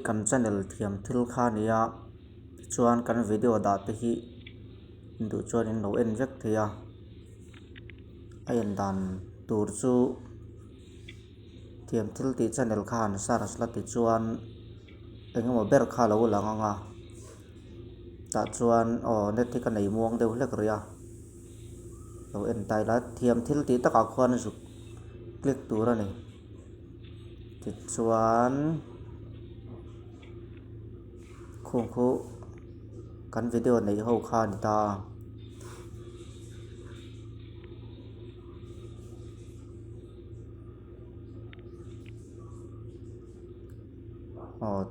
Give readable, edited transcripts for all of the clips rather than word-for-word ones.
kan channel thiam thil kha nia chuan kan video da te hi du chuan in lo en vek thia a en dan tur chu thiam thil ti channel kha an saras la ti chuan engemaw ber kha lo lang anga ta chuan net hi kan nei muang deuh hlek ria lo en tai la thiam thil ti taka khuan zuk click tur ani ti chuan khung khu kan video nei ho kha ni ta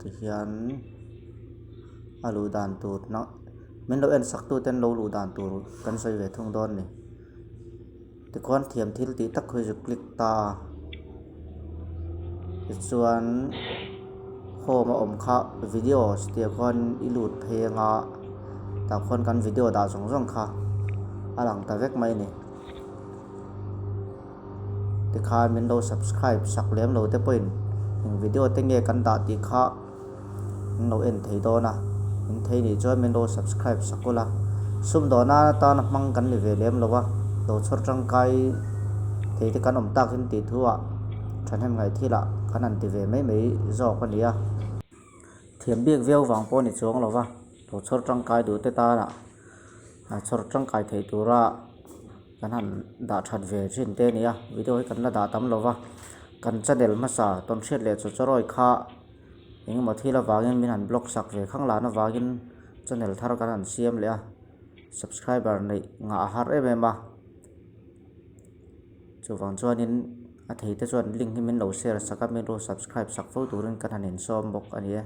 ti hian alu dan tur na min lo en sak tu ten lo lu dan tur kan soi ve thung don ni ti khuan thiam thil ti tak khoi zuk click ta ti chuan home a om kha video stia khuan i lut phenga ta khuan kan video da zong zong kha alang ta vek mai ni ti kha min lo subscribe sak lem lo te point video te nge kan da ti kha lo en thei do na in thei ni chuan min lo subscribe sakula sum do na ta na mang kan ni ve lem lo wa lo chhor tang kai thei te kan om tak hin ti thuwa than hem ngai thila kan an ti ve mai mai zo ka nia thiam biak veo wang po ni chuang lo wa lo chhor tang kai du te ta na chhor tang kai thei tura kan han da that ve thin te nia video hi kan la da tam lo wa kan channel ma sa ton hret le chu choroi kha engemaw thila wangin min han block sak ve khang la na wangin channel thar kan an siam le a subscriber nei nga har em a chu wang chuanin a thei te chuan link hi min lo share saka min lo subscribe sak fo turin kan han in som bok ani e